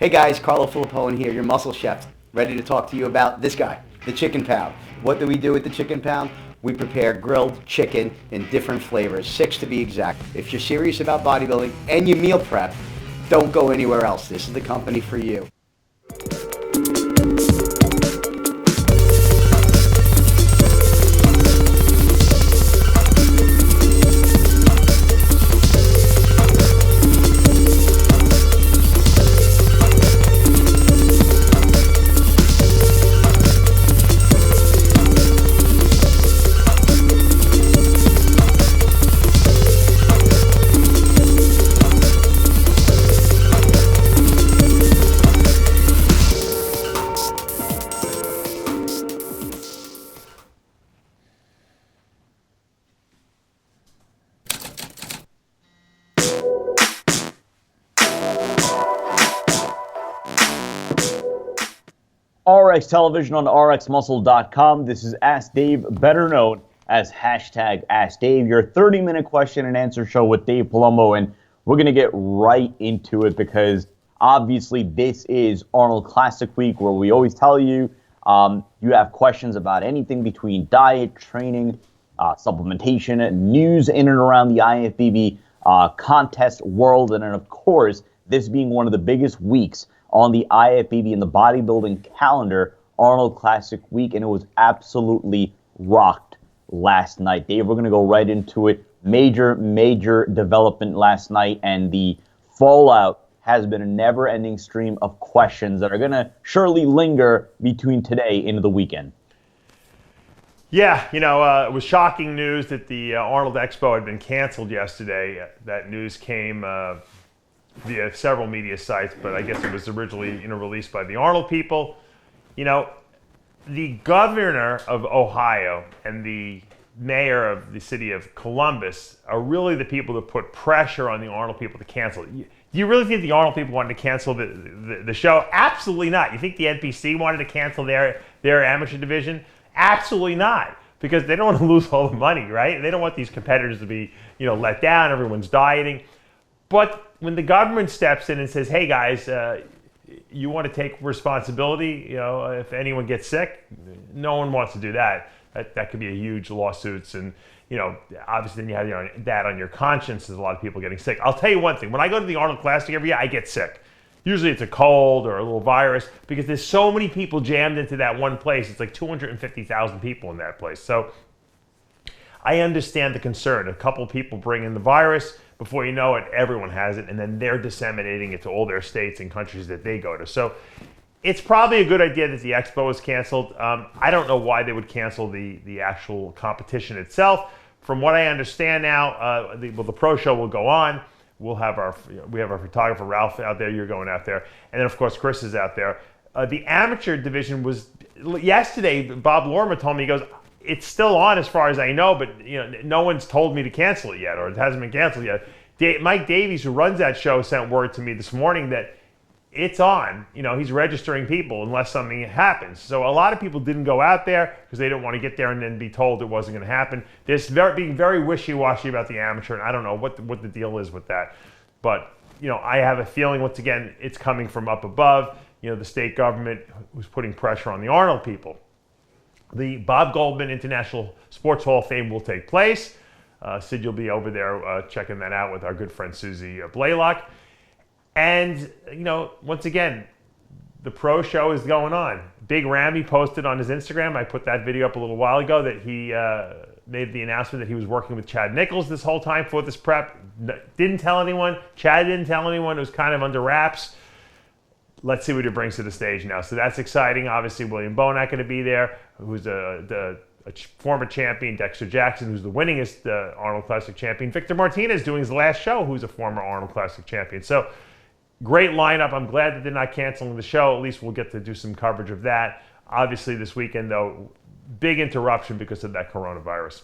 Hey guys, Carlo Filippone here, your muscle chef, ready to talk to you about this guy, the chicken pound. What do we do with the chicken pound? We prepare grilled chicken in different flavors, 6 to be exact. If you're serious about bodybuilding and you meal prep, don't go anywhere else. This is the company for you. RX Television on RxMuscle.com. This is Ask Dave, better known as hashtag Ask Dave, your 30-minute question and answer show with Dave Palumbo. And we're going to get right into it because obviously this is Arnold Classic Week, where we always tell you you have questions about anything between diet, training, supplementation, news in and around the IFBB contest world. And then, of course, this being one of the biggest weeks on the IFBB and the bodybuilding calendar, Arnold Classic Week, and it was absolutely rocked last night. Dave, we're going to go right into it. Major development last night, and the fallout has been a never-ending stream of questions that are going to surely linger between today into the weekend. Yeah, it was shocking news that the Arnold Expo had been canceled yesterday. That news came via several media sites, but I guess it was originally released by the Arnold people. The governor of Ohio and the mayor of the city of Columbus are really the people that put pressure on the Arnold people to cancel it. Do you really think the Arnold people wanted to cancel the show? Absolutely not. You think the NPC wanted to cancel their amateur division? Absolutely not, because they don't want to lose all the money, right? They don't want these competitors to be let down. Everyone's dieting. But when the government steps in and says, hey guys, you want to take responsibility, if anyone gets sick, no one wants to do that. That could be a huge lawsuits, and obviously then you have that on your conscience. There's a lot of people getting sick. I'll tell you one thing, when I go to the Arnold Classic every year, I get sick. Usually it's a cold or a little virus, because there's so many people jammed into that one place. It's like 250,000 people in that place. So I understand the concern. A couple people bring in the virus. Before you know it, everyone has it, and then they're disseminating it to all their states and countries that they go to. So it's probably a good idea that the expo is canceled. I don't know why they would cancel the actual competition itself. From what I understand now, the pro show will go on. We have our photographer Ralph out there. You're going out there, and then of course Chris is out there. The amateur division was yesterday. Bob Lorma told me, he goes, it's still on as far as I know, but no one's told me to cancel it yet, or it hasn't been canceled yet. Mike Davies, who runs that show, sent word to me this morning that it's on. He's registering people unless something happens. So a lot of people didn't go out there because they didn't want to get there and then be told it wasn't going to happen. They're being very wishy-washy about the amateur, and I don't know what the deal is with that. But I have a feeling, once again, it's coming from up above. The state government who's putting pressure on the Arnold people. The Bob Goldman International Sports Hall of Fame will take place. Sid, you'll be over there checking that out with our good friend Susie Blaylock. And, once again, the pro show is going on. Big Ramy posted on his Instagram, I put that video up a little while ago, that he made the announcement that he was working with Chad Nichols this whole time for this prep. Didn't tell anyone. Chad didn't tell anyone. It was kind of under wraps. Let's see what he brings to the stage now. So that's exciting. Obviously, William Bonac going to be there, who's a former champion. Dexter Jackson, who's the winningest Arnold Classic champion. Victor Martinez doing his last show, who's a former Arnold Classic champion. So great lineup. I'm glad that they're not canceling the show. At least we'll get to do some coverage of that. Obviously, this weekend, though, big interruption because of that coronavirus.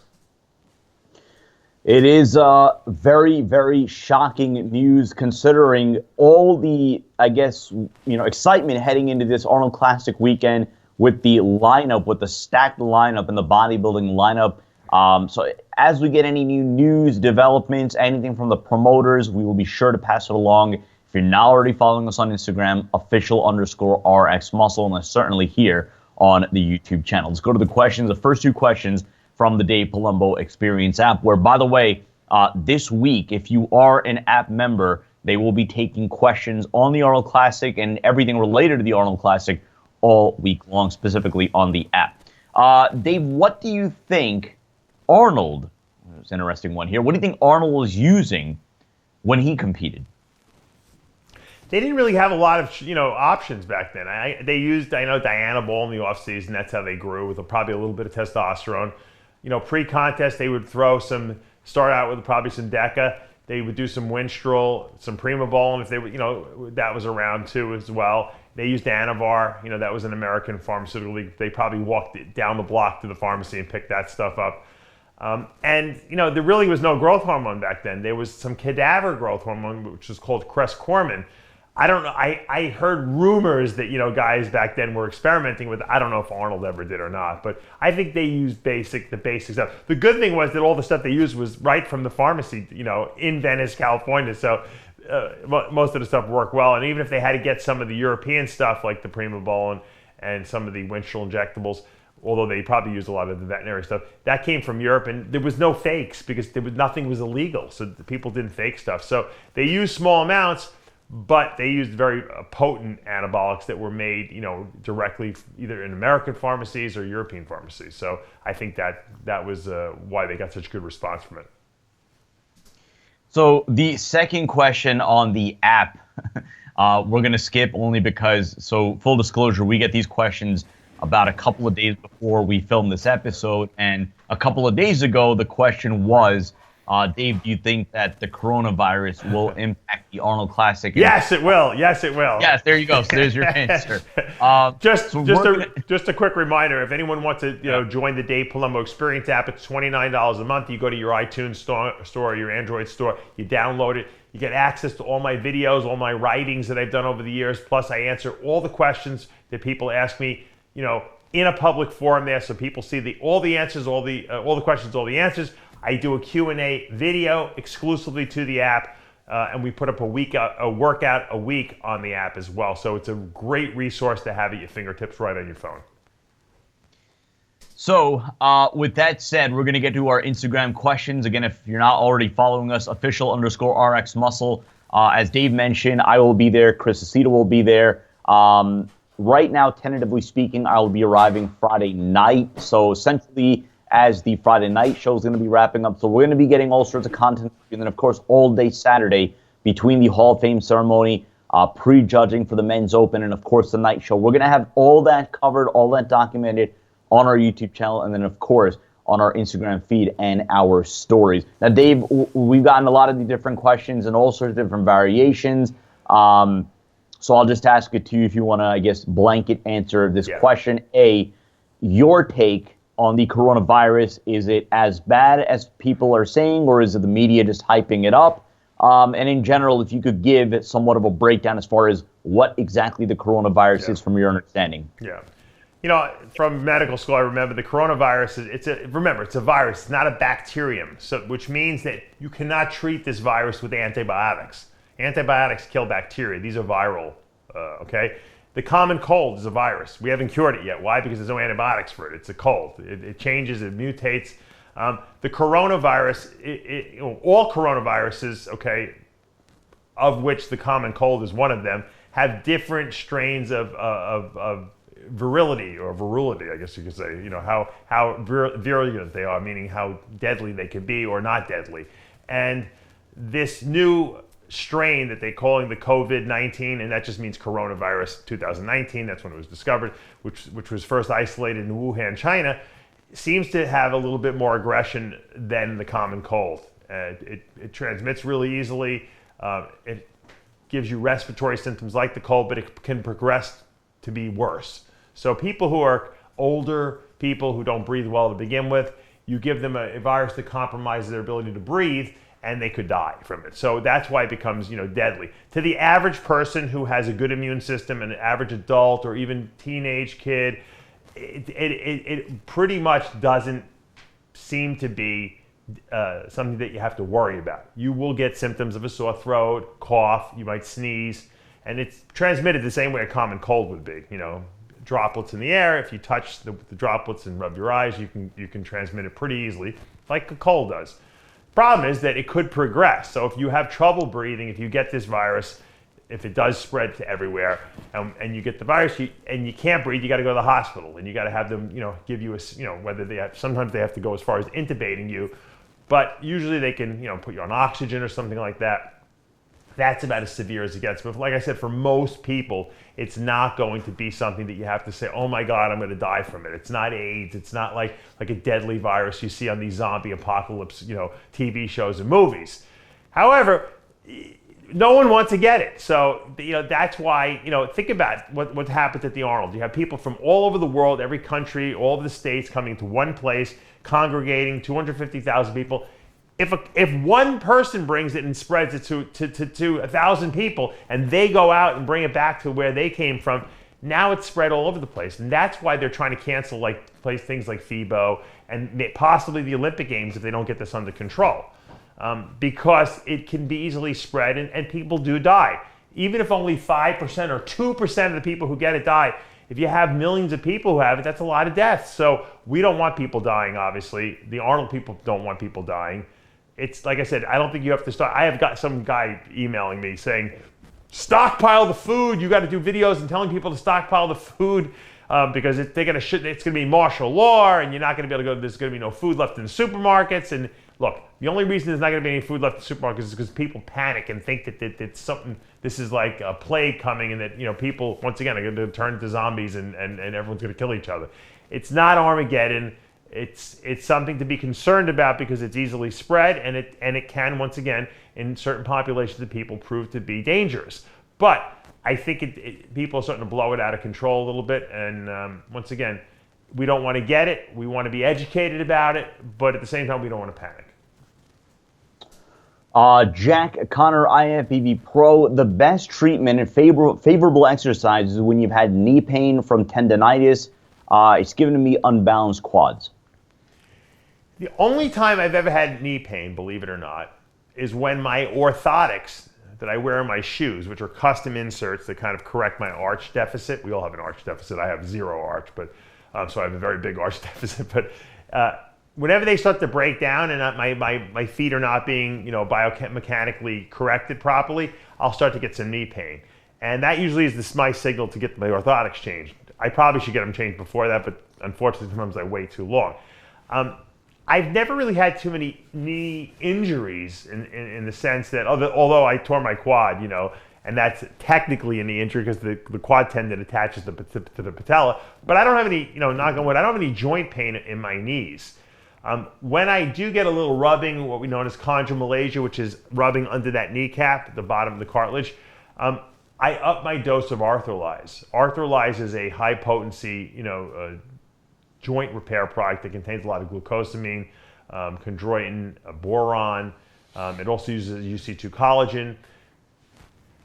It is very shocking news, considering all the, excitement heading into this Arnold Classic weekend with the lineup, with the stacked lineup and the bodybuilding lineup. So as we get any new news, developments, anything from the promoters, we will be sure to pass it along If you're not already following us on Instagram, official_RxMuscle, and certainly here on the YouTube channel. Let's go to the questions. The first two questions from the Dave Palumbo Experience app, where, by the way, this week, if you are an app member, they will be taking questions on the Arnold Classic and everything related to the Arnold Classic all week long, specifically on the app. Dave, what do you think Arnold, it's an interesting one here, what do you think Arnold was using when he competed? They didn't really have a lot of options back then. They used, Dianabol in the off season. That's how they grew, with probably a little bit of testosterone. Pre-contest they would start out with probably some Deca. They would do some Winstrol, some Primabol, and if they were, that was around too as well. They used Anavar. That was an American pharmaceutical league. They probably walked down the block to the pharmacy and picked that stuff up. There really was no growth hormone back then. There was some cadaver growth hormone, which was called Crescormin. I don't know. I heard rumors that guys back then were experimenting with. I don't know if Arnold ever did or not, but I think they used the basic stuff. The good thing was that all the stuff they used was right from the pharmacy, in Venice, California. So most of the stuff worked well. And even if they had to get some of the European stuff like the Primabol and some of the Winstrol injectables, although they probably used a lot of the veterinary stuff, that came from Europe, and there was no fakes because nothing was illegal. So the people didn't fake stuff. So they used small amounts, but they used very potent anabolics that were made, directly either in American pharmacies or European pharmacies. So I think that was why they got such good response from it. So the second question on the app, we're going to skip only because, so full disclosure, we get these questions about a couple of days before we filmed this episode. And a couple of days ago, the question was, Dave, do you think that the coronavirus will impact the Arnold Classic? Yes, it will. Yes, it will. Yes, there you go. So there's your answer. Just a quick reminder, if anyone wants to join the Dave Palumbo Experience app, it's $29 a month. You go to your iTunes store, your Android store, you download it. You get access to all my videos, all my writings that I've done over the years. Plus, I answer all the questions that people ask me, in a public forum there, so people see all the answers, all the questions, all the answers. I do a Q&A video exclusively to the app, and we put up a workout a week on the app as well. So it's a great resource to have at your fingertips right on your phone. So with that said, we're going to get to our Instagram questions. Again, if you're not already following us, official_RxMuscle. As Dave mentioned, I will be there. Chris Aceta will be there. Right now, tentatively speaking, I will be arriving Friday night. So essentially, as the Friday night show is going to be wrapping up. So we're going to be getting all sorts of content. And then, of course, all day Saturday between the Hall of Fame ceremony, pre-judging for the Men's Open, and, of course, the night show. We're going to have all that covered, all that documented on our YouTube channel, and then, of course, on our Instagram feed and our stories. Now, Dave, we've gotten a lot of the different questions and all sorts of different variations. So I'll just ask it to you if you want to, I guess, blanket answer this question. A, your take on the coronavirus, is it as bad as people are saying, or is it the media just hyping it up? And in general, if you could give somewhat of a breakdown as far as what exactly the coronavirus is from your understanding. Yeah. From medical school, I remember the coronavirus, it's a virus, it's not a bacterium, which means that you cannot treat this virus with antibiotics. Antibiotics kill bacteria. These are viral, okay? The common cold is a virus. We haven't cured it yet. Why? Because there's no antibiotics for it. It's a cold. It changes, it mutates. The coronavirus, all coronaviruses, okay, of which the common cold is one of them, have different strains of virility, or virility, I guess you could say. How virulent they are, meaning how deadly they could be or not deadly. And this new strain that they're calling the COVID-19, and that just means coronavirus 2019, that's when it was discovered, which was first isolated in Wuhan, China, seems to have a little bit more aggression than the common cold. It transmits really easily. It gives you respiratory symptoms like the cold, but it can progress to be worse. So people who are older, people who don't breathe well to begin with, you give them a virus that compromises their ability to breathe, and they could die from it. So that's why it becomes, deadly. To the average person who has a good immune system, an average adult or even teenage kid, it pretty much doesn't seem to be something that you have to worry about. You will get symptoms of a sore throat, cough, you might sneeze, and it's transmitted the same way a common cold would be. Droplets in the air. If you touch the droplets and rub your eyes, you can transmit it pretty easily, like a cold does. Problem is that it could progress. So if you have trouble breathing, if you get this virus, if it does spread to everywhere, and you get the virus and you can't breathe, you got to go to the hospital, and you got to have them, give you whether they have, sometimes they have to go as far as intubating you, but usually they can, put you on oxygen or something like that. That's about as severe as it gets. But like I said, for most people, it's not going to be something that you have to say, oh my God, I'm going to die from it. It's not AIDS. It's not like a deadly virus you see on these zombie apocalypse, TV shows and movies. However, no one wants to get it. So, that's why, think about what happens at the Arnold. You have people from all over the world, every country, all of the states coming to one place, congregating, 250,000 people. If one person brings it and spreads it to 1,000 people, and they go out and bring it back to where they came from, now it's spread all over the place. And that's why they're trying to cancel things like FIBO and possibly the Olympic Games if they don't get this under control. Because it can be easily spread and people do die. Even if only 5% or 2% of the people who get it die, if you have millions of people who have it, that's a lot of deaths. So we don't want people dying, obviously. The Arnold people don't want people dying. It's like I said, I don't think you have to start. I have got some guy emailing me saying, stockpile the food. You got to do videos and telling people to stockpile the food because it's going to be martial law and you're not going to be able to go. There's going to be no food left in the supermarkets. And look, the only reason there's not going to be any food left in the supermarkets is because people panic and think that it's something. This is like a plague coming, and that people once again are going to turn into zombies and everyone's going to kill each other. It's not Armageddon. It's something to be concerned about because it's easily spread, and it can, once again, in certain populations of people, prove to be dangerous. But I think people are starting to blow it out of control a little bit, and once again, we don't want to get it. We want to be educated about it, but at the same time, we don't want to panic. Jack Connor, IFBB Pro, the best treatment and favorable exercise is when you've had knee pain from tendinitis. It's given me unbalanced quads. The only time I've ever had knee pain, believe it or not, is when my orthotics that I wear in my shoes, which are custom inserts that kind of correct my arch deficit. We all have an arch deficit. I have zero arch, but so I have a very big arch deficit. But whenever they start to break down and my feet are not being biomechanically corrected properly, I'll start to get some knee pain. And that usually is my signal to get my orthotics changed. I probably should get them changed before that, but unfortunately sometimes I wait too long. I've never really had too many knee injuries in the sense that, although I tore my quad, and that's technically a knee injury because the quad tendon attaches to the patella, but I don't have any, knock on wood, I don't have any joint pain in my knees. When I do get a little rubbing, what we know as chondromalacia, which is rubbing under that kneecap, the bottom of the cartilage, I up my dose of Arthrolyze. Arthrolyze is a high potency, joint repair product that contains a lot of glucosamine, chondroitin, boron. It also uses UC2 collagen.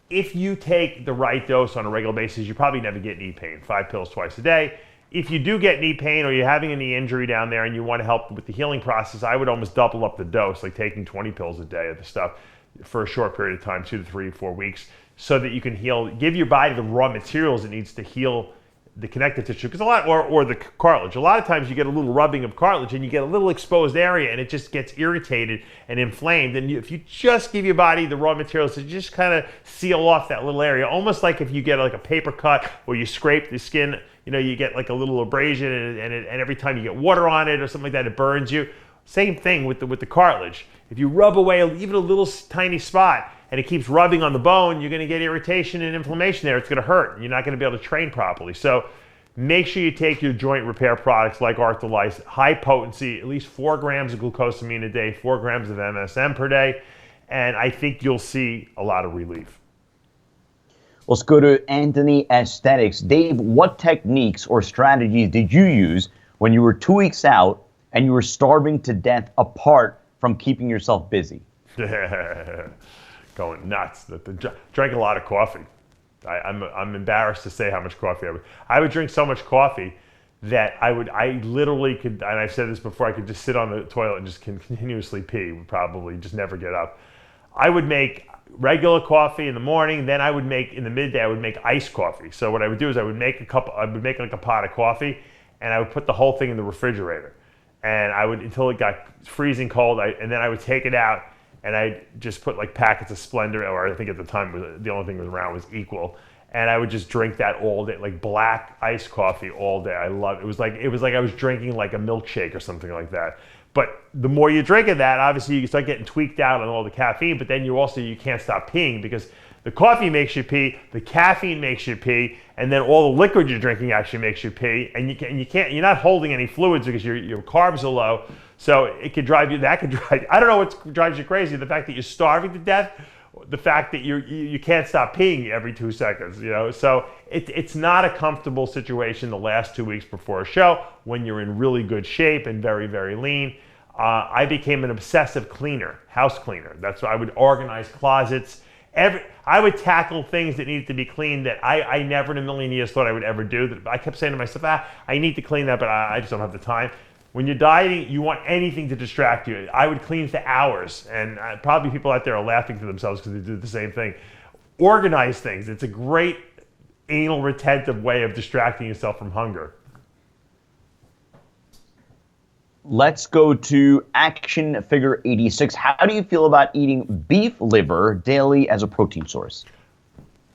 If you take the right dose on a regular basis, you probably never get knee pain. 5 pills twice a day. If you do get knee pain or you're having a knee injury down there and you want to help with the healing process, I would almost double up the dose, like taking 20 pills a day of the stuff for a short period of time, 2 to 3, 4 weeks, so that you can heal, give your body the raw materials it needs to heal the connective tissue, because or the cartilage. A lot of times you get a little rubbing of cartilage and you get a little exposed area and it just gets irritated and inflamed. And if you just give your body the raw materials to just kind of seal off that little area, almost like if you get like a paper cut or you scrape the skin, you get like a little abrasion and every time you get water on it or something like that, it burns you. Same thing with the cartilage. If you rub away even a little tiny spot and it keeps rubbing on the bone, you're going to get irritation and inflammation there. It's going to hurt, and you're not going to be able to train properly. So make sure you take your joint repair products like Arthrolyze, high potency, at least 4 grams of glucosamine a day, 4 grams of MSM per day, and I think you'll see a lot of relief. Let's go to Anthony Aesthetics. Dave, what techniques or strategies did you use when you were 2 weeks out and you were starving to death apart from keeping yourself busy? Going nuts. Drank a lot of coffee. I'm embarrassed to say how much coffee I would drink so much coffee that I literally could, and I've said this before, I could just sit on the toilet and just continuously pee, would probably just never get up. I would make regular coffee in the morning, then I would make, in the midday, I would make iced coffee. So what I would do is I would make like a pot of coffee, and I would put the whole thing in the refrigerator. And I would, until it got freezing cold, and then I would take it out, and I'd just put like packets of Splendor, or I think at the time the only thing that was around was Equal. And I would just drink that all day, like black iced coffee all day. I love it. It was like I was drinking like a milkshake or something like that. But the more you drink of that, obviously you start getting tweaked out on all the caffeine, but then you can't stop peeing because the coffee makes you pee, the caffeine makes you pee, and then all the liquid you're drinking actually makes you pee, and you're not holding any fluids because your carbs are low. So that could drive you, I don't know what drives you crazy, the fact that you're starving to death, the fact that you can't stop peeing every 2 seconds, So it's not a comfortable situation the last 2 weeks before a show when you're in really good shape and very, very lean. I became an obsessive cleaner, house cleaner. That's why I would organize closets. I would tackle things that needed to be cleaned that I never in a million years thought I would ever do. I kept saying to myself, I need to clean that, but I just don't have the time. When you're dieting, you want anything to distract you. I would clean for hours, and probably people out there are laughing to themselves because they do the same thing. Organize things. It's a great anal retentive way of distracting yourself from hunger. Let's go to Action Figure 86. How do you feel about eating beef liver daily as a protein source?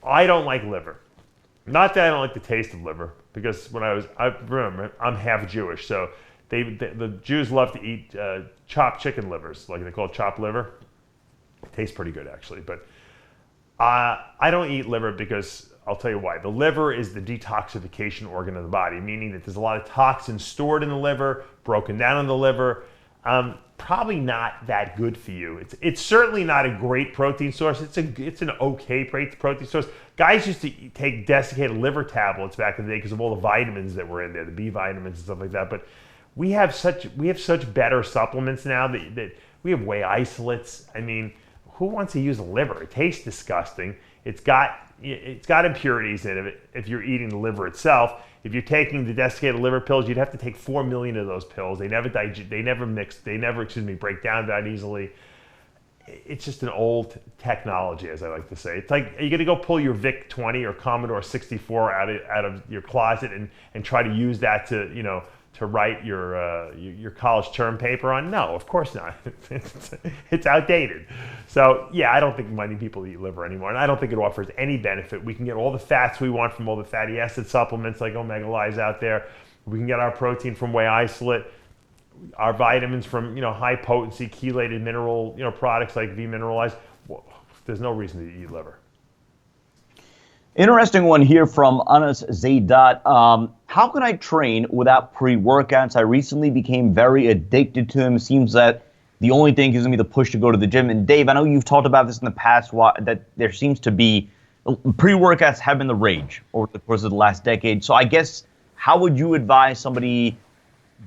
I don't like liver. Not that I don't like the taste of liver, because remember, I'm half Jewish, so the Jews love to eat chopped chicken livers, like they call it chopped liver. It tastes pretty good, actually, but I don't eat liver because I'll tell you why. The liver is the detoxification organ of the body, meaning that there's a lot of toxins stored in the liver, broken down in the liver. Probably not that good for you. It's certainly not a great protein source. It's an okay protein source. Guys used to take desiccated liver tablets back in the day because of all the vitamins that were in there, the B vitamins and stuff like that. But we have such better supplements now that we have whey isolates. I mean, who wants to use a liver? It tastes disgusting. It's got impurities in it if you're eating the liver itself. If you're taking the desiccated liver pills, you'd have to take 4 million of those pills. They never break down that easily. It's just an old technology, as I like to say. It's like, are you going to go pull your VIC-20 or Commodore 64 out of your closet and try to use that to write your college term paper on? No, of course not. It's outdated. So yeah, I don't think many people eat liver anymore, and I don't think it offers any benefit. We can get all the fats we want from all the fatty acid supplements like Omega Lives out there. We can get our protein from whey isolate, our vitamins from high potency chelated mineral products like V Mineralized. Well, there's no reason to eat liver. Interesting one here from Anas Zaydat. How can I train without pre-workouts? I recently became very addicted to them. It seems that the only thing gives me the push to go to the gym. And Dave, I know you've talked about this in the past, that there seems to be pre-workouts have been the rage over the course of the last decade. So I guess, how would you advise somebody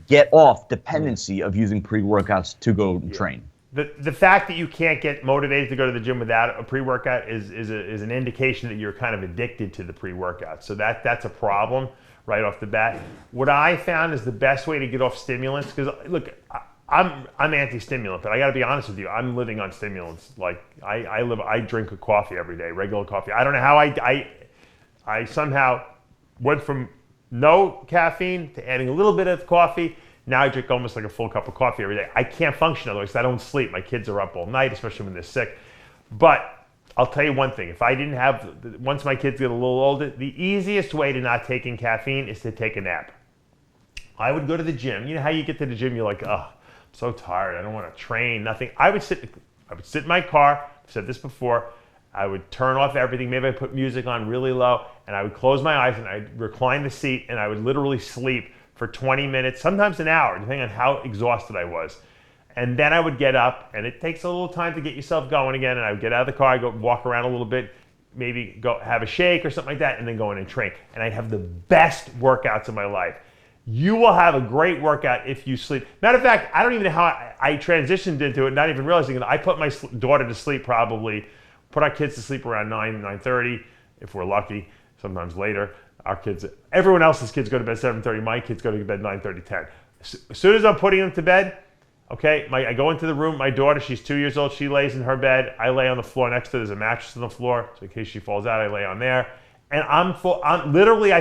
get off dependency of using pre-workouts to go train? The fact that you can't get motivated to go to the gym without a pre-workout is an indication that you're kind of addicted to the pre-workout. So that's a problem right off the bat. What I found is the best way to get off stimulants, because look, I'm anti-stimulant, but I got to be honest with you, I'm living on stimulants. Like I drink a coffee every day, regular coffee. I don't know how I somehow went from no caffeine to adding a little bit of coffee. Now I drink almost like a full cup of coffee every day. I can't function otherwise. I don't sleep. My kids are up all night, especially when they're sick. But I'll tell you one thing. If I didn't have, once my kids get a little older, the easiest way to not take in caffeine is to take a nap. I would go to the gym. You know how you get to the gym, you're like, oh, I'm so tired. I don't want to train, nothing. I would sit in my car. I've said this before. I would turn off everything. Maybe I put music on really low, and I would close my eyes and I'd recline the seat, and I would literally sleep for 20 minutes, sometimes an hour, depending on how exhausted I was. And then I would get up, and it takes a little time to get yourself going again, and I would get out of the car, I'd go walk around a little bit, maybe go have a shake or something like that, and then go in and train. And I'd have the best workouts of my life. You will have a great workout if you sleep. Matter of fact, I don't even know how I transitioned into it, not even realizing it. I put my daughter to sleep put our kids to sleep around 9:30, if we're lucky, sometimes later. Our kids, everyone else's kids go to bed 7:30. My kids go to bed 9:30, 10. As soon as I'm putting them to bed, okay, I go into the room. My daughter, she's 2 years old. She lays in her bed. I lay on the floor next to her. There's a mattress on the floor, so in case she falls out, I lay on there. And I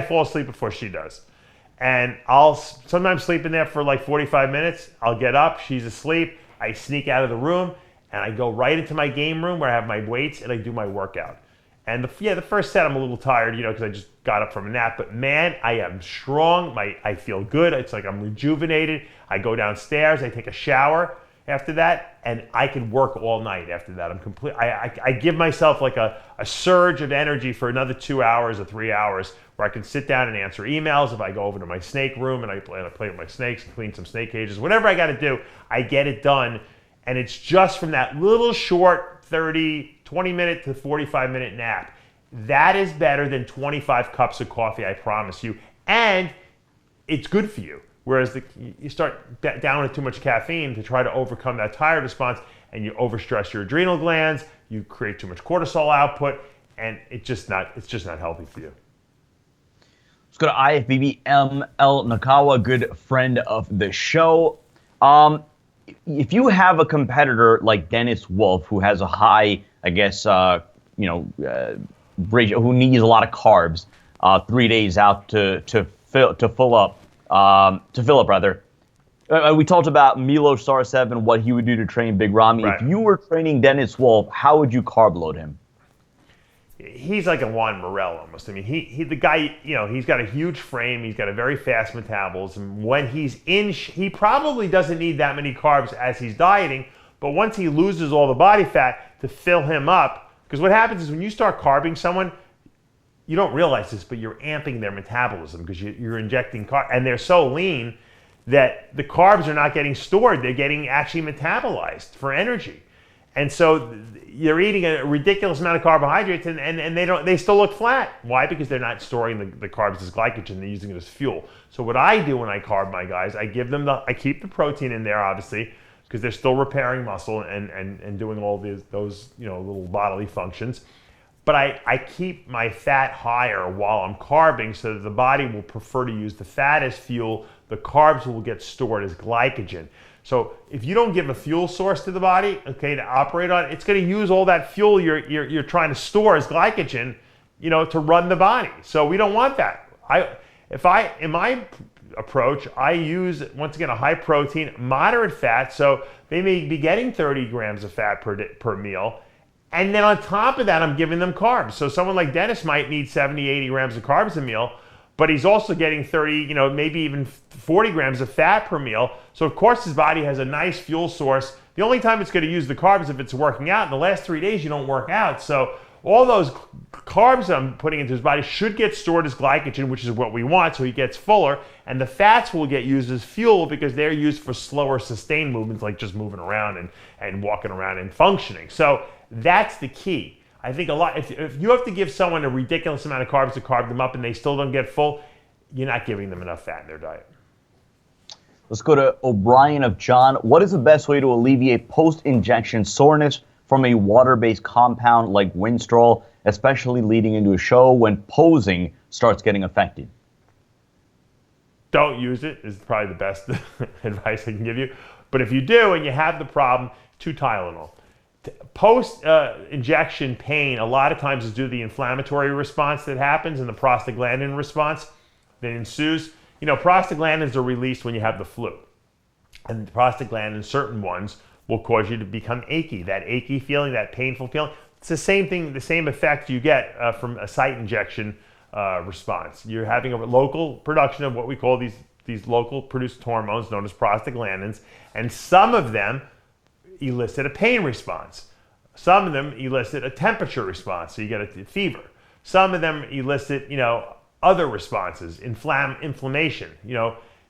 fall asleep before she does. And I'll sometimes sleep in there for like 45 minutes. I'll get up. She's asleep. I sneak out of the room, and I go right into my game room where I have my weights, and I do my workout. And the first set I'm a little tired, because I just got up from a nap. But man, I am strong. I feel good. It's like I'm rejuvenated. I go downstairs. I take a shower after that, and I can work all night after that. I give myself like a surge of energy for another 2 hours or 3 hours where I can sit down and answer emails. If I go over to my snake room and I play with my snakes and clean some snake cages, whatever I got to do, I get it done. And it's just from that little short 20-minute to 45-minute nap. That is better than 25 cups of coffee, I promise you. And it's good for you. Whereas you start down with too much caffeine to try to overcome that tired response, and you overstress your adrenal glands, you create too much cortisol output, and it's just not healthy for you. Let's go to IFBB ML Nakawa, good friend of the show. If you have a competitor like Dennis Wolf, who has a high, I guess, ratio, who needs a lot of carbs, 3 days out to fill up. We talked about Milo Sarcev and what he would do to train Big Ramy. Right. If you were training Dennis Wolf, how would you carb load him? He's like a Juan Morel almost. I mean, the guy, he's got a huge frame. He's got a very fast metabolism. When he's he probably doesn't need that many carbs as he's dieting. But once he loses all the body fat to fill him up, because what happens is when you start carbing someone, you don't realize this, but you're amping their metabolism because you're injecting carbs, and they're so lean that the carbs are not getting stored; they're getting actually metabolized for energy, and so you're eating a ridiculous amount of carbohydrates, and they still look flat. Why? Because they're not storing the carbs as glycogen; they're using it as fuel. So what I do when I carb my guys, I keep the protein in there, obviously, because they're still repairing muscle and doing all those little bodily functions. But I keep my fat higher while I'm carbing so that the body will prefer to use the fat as fuel. The carbs will get stored as glycogen. So if you don't give a fuel source to the body, okay, to operate on, it's going to use all that fuel you're trying to store as glycogen, to run the body. So we don't want that. In my approach, I use, once again, a high protein, moderate fat. So they may be getting 30 grams of fat per meal. And then on top of that, I'm giving them carbs. So someone like Dennis might need 70, 80 grams of carbs a meal, but he's also getting 30, maybe even 40 grams of fat per meal. So of course his body has a nice fuel source. The only time it's going to use the carbs is if it's working out. In the last 3 days, you don't work out. So all those carbs I'm putting into his body should get stored as glycogen, which is what we want, so he gets fuller. And the fats will get used as fuel because they're used for slower sustained movements, like just moving around and walking around and functioning. So that's the key. I think a lot, if you have to give someone a ridiculous amount of carbs to carb them up and they still don't get full, you're not giving them enough fat in their diet. Let's go to O'Brien of John. What is the best way to alleviate post-injection soreness from a water-based compound like Winstrol, especially leading into a show when posing starts getting affected? Don't use it is probably the best advice I can give you. But if you do and you have the problem, 2 Tylenol. Post-injection pain a lot of times is due to the inflammatory response that happens and the prostaglandin response that ensues. Prostaglandins are released when you have the flu. And prostaglandins, certain ones, will cause you to become achy. That achy feeling, that painful feeling, it's the same thing, the same effect you get from a site injection response. You're having a local production of what we call these local produced hormones known as prostaglandins, and some of them elicit a pain response. Some of them elicit a temperature response, so you get a fever. Some of them elicit, other responses, inflammation.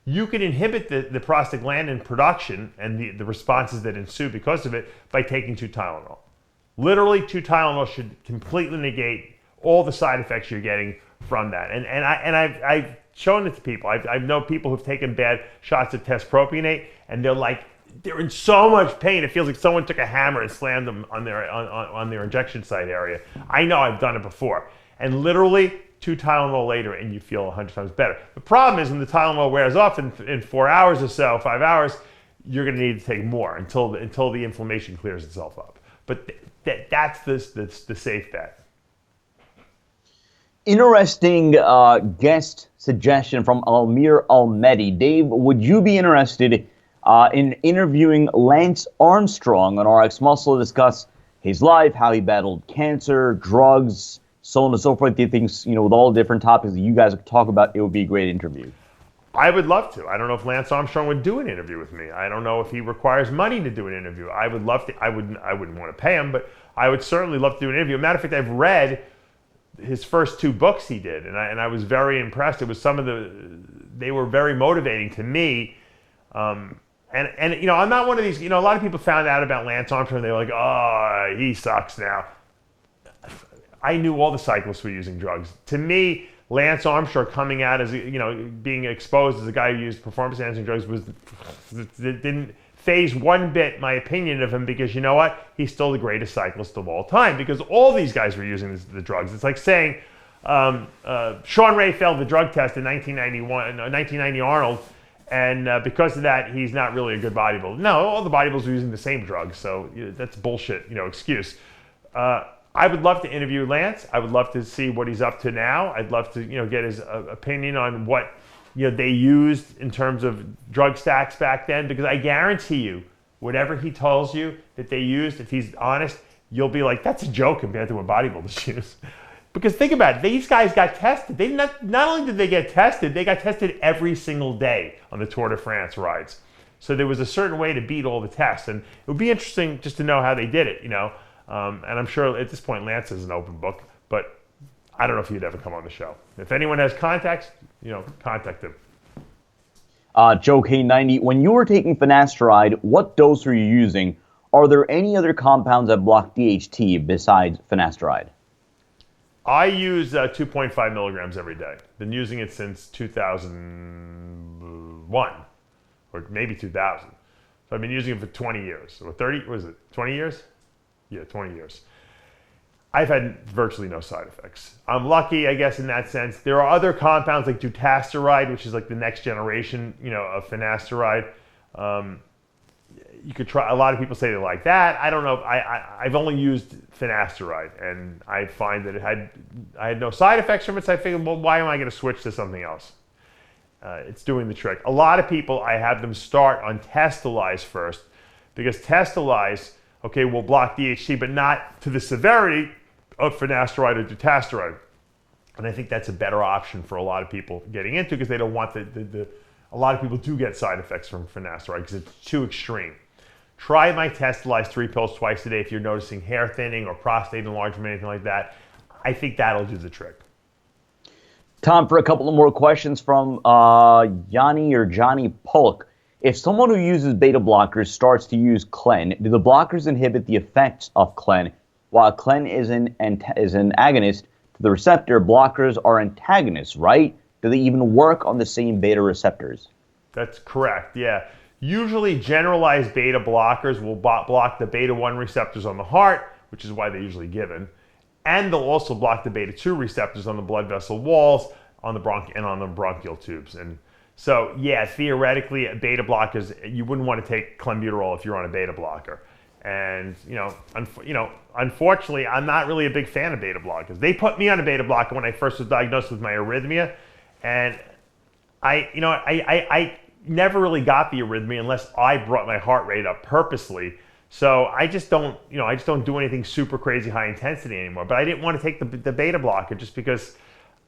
You can inhibit the prostaglandin production and the responses that ensue because of it by taking 2 Tylenol. Literally, 2 Tylenol should completely negate all the side effects you're getting from that. And I've shown it to people. I know people who've taken bad shots of test-propionate, and they're in so much pain. It feels like someone took a hammer and slammed them on their injection site area. I know, I've done it before. And literally, 2 Tylenol later and you feel 100 times better. The problem is when the Tylenol wears off in 4 hours or so, 5 hours, you're going to need to take more until the inflammation clears itself up. But that's the safe bet. Interesting guest suggestion from Almir Almedi. Dave, would you be interested in interviewing Lance Armstrong on RxMuscle to discuss his life, how he battled cancer, drugs, so on and so forth? Do you think, with all the different topics that you guys talk about, it would be a great interview? I would love to. I don't know if Lance Armstrong would do an interview with me. I don't know if he requires money to do an interview. I would love to. I wouldn't want to pay him, but I would certainly love to do an interview. Matter of fact, I've read his first 2 books he did, and I was very impressed. It was they were very motivating to me. And I'm not one of these. A lot of people found out about Lance Armstrong. They were like, oh, he sucks now. I knew all the cyclists were using drugs. To me, Lance Armstrong coming out as being exposed as a guy who used performance-enhancing drugs didn't phase one bit my opinion of him, because you know what? He's still the greatest cyclist of all time, because all these guys were using the drugs. It's like saying Sean Ray failed the drug test in 1990 Arnold, and because of that, he's not really a good bodybuilder. No, all the bodybuilders are using the same drugs, so that's bullshit, excuse. I would love to interview Lance. I would love to see what he's up to now. I'd love to, get his opinion on what, they used in terms of drug stacks back then, because I guarantee you, whatever he tells you that they used, if he's honest, you'll be like, that's a joke compared to what bodybuilders use. Because think about it, these guys got tested. They not only did they get tested, they got tested every single day on the Tour de France rides. So there was a certain way to beat all the tests, and it would be interesting just to know how they did it, And I'm sure at this point Lance is an open book, but I don't know if he'd ever come on the show. If anyone has contacts, contact him. Joe K90, when you were taking finasteride, what dose were you using? Are there any other compounds that block DHT besides finasteride? I use 2.5 milligrams every day. Been using it since 2001, or maybe 2000. So I've been using it for 20 years. Or 30, was it 20 years? Yeah, 20 years. I've had virtually no side effects. I'm lucky, I guess, in that sense. There are other compounds like dutasteride, which is like the next generation, of finasteride. You could try. A lot of people say they like that. I don't know. I've only used finasteride, and I find that I had no side effects from it. So I figured, well, why am I going to switch to something else? It's doing the trick. A lot of people, I have them start on Testalize first, because Testalize, okay, will block DHT, but not to the severity of finasteride or dutasteride. And I think that's a better option for a lot of people getting into, because they don't want a lot of people do get side effects from finasteride because it's too extreme. Try my Testalize 3 pills twice a day if you're noticing hair thinning or prostate enlargement, anything like that. I think that'll do the trick. Time for a couple of more questions from Yanni or Johnny Polk. If someone who uses beta blockers starts to use Clen, do the blockers inhibit the effects of Clen? While Clen is an agonist to the receptor, blockers are antagonists, right? Do they even work on the same beta receptors? That's correct, yeah. Usually generalized beta blockers will block the beta 1 receptors on the heart, which is why they're usually given. And they'll also block the beta 2 receptors on the blood vessel walls, on the bronchial tubes. And so, yeah, theoretically, beta blockers, you wouldn't want to take clenbuterol if you're on a beta blocker. And, unfortunately, I'm not really a big fan of beta blockers. They put me on a beta blocker when I first was diagnosed with my arrhythmia. And I never really got the arrhythmia unless I brought my heart rate up purposely. So I just don't do anything super crazy high intensity anymore. But I didn't want to take the beta blocker just because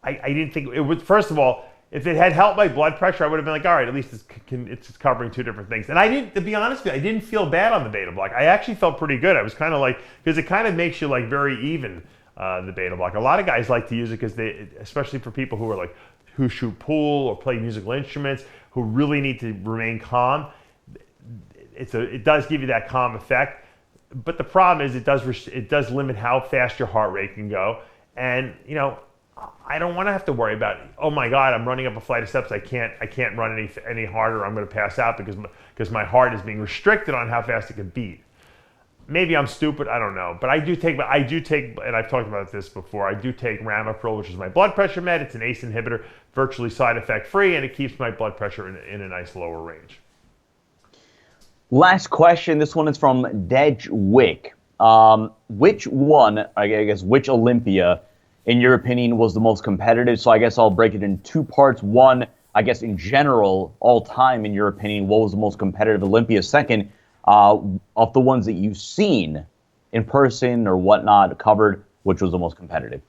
I didn't think it would. First of all, if it had helped my blood pressure, I would have been like, all right, at least it's covering 2 different things. And I didn't, to be honest with you, I didn't feel bad on the beta block. I actually felt pretty good. I was kind of like, because it kind of makes you like very even, the beta block. A lot of guys like to use it because especially for people who shoot pool or play musical instruments, who really need to remain calm. It does give you that calm effect, but the problem is it does limit how fast your heart rate can go. And I don't want to have to worry about, oh my God, I'm running up a flight of steps. I can't run any harder. I'm going to pass out because my heart is being restricted on how fast it can beat. maybe I'm stupid, I don't know. But I do take, and I've talked about this before, I do take Ramipril, which is my blood pressure med. It's an ACE inhibitor, virtually side effect free, and it keeps my blood pressure in a nice lower range. Last question. This one is from Dej Wick. Which Olympia, in your opinion, was the most competitive? So I guess I'll break it in two parts. One, I guess in general, all time, in your opinion, what was the most competitive Olympia? Second, of the ones that you've seen in person or whatnot covered, which was the most competitive?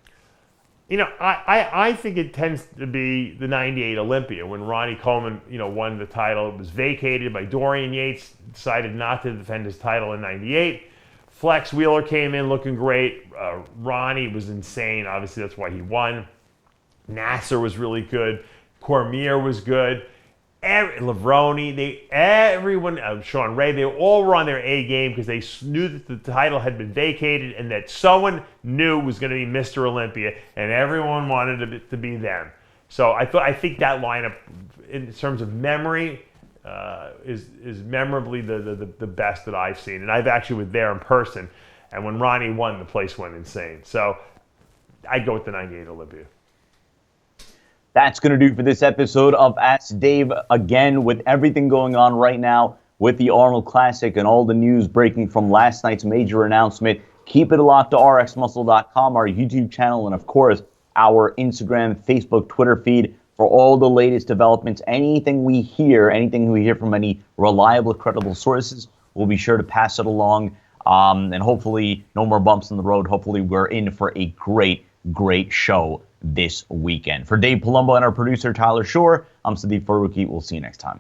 I think it tends to be the 98 Olympia when Ronnie Coleman, won the title. It was vacated by Dorian Yates, decided not to defend his title in 98. Flex Wheeler came in looking great. Ronnie was insane. Obviously, that's why he won. Nasser was really good. Cormier was good. Lavroni, everyone, Sean Ray, they all were on their A game because they knew that the title had been vacated and that someone new was going to be Mr. Olympia, and everyone wanted it to be them. So I think that lineup, in terms of memory, is memorably the best that I've seen, and I've actually was there in person. And when Ronnie won, the place went insane. So I'd go with the 98 Olympia. That's going to do for this episode of Ask Dave. Again, with everything going on right now with the Arnold Classic and all the news breaking from last night's major announcement, keep it locked to RxMuscle.com, our YouTube channel, and of course, our Instagram, Facebook, Twitter feed for all the latest developments. Anything we hear from any reliable, credible sources, we'll be sure to pass it along. And hopefully, no more bumps in the road. Hopefully, we're in for a great show this weekend. For Dave Palumbo and our producer, Tyler Shore, I'm Sadiq Faruqi. We'll see you next time.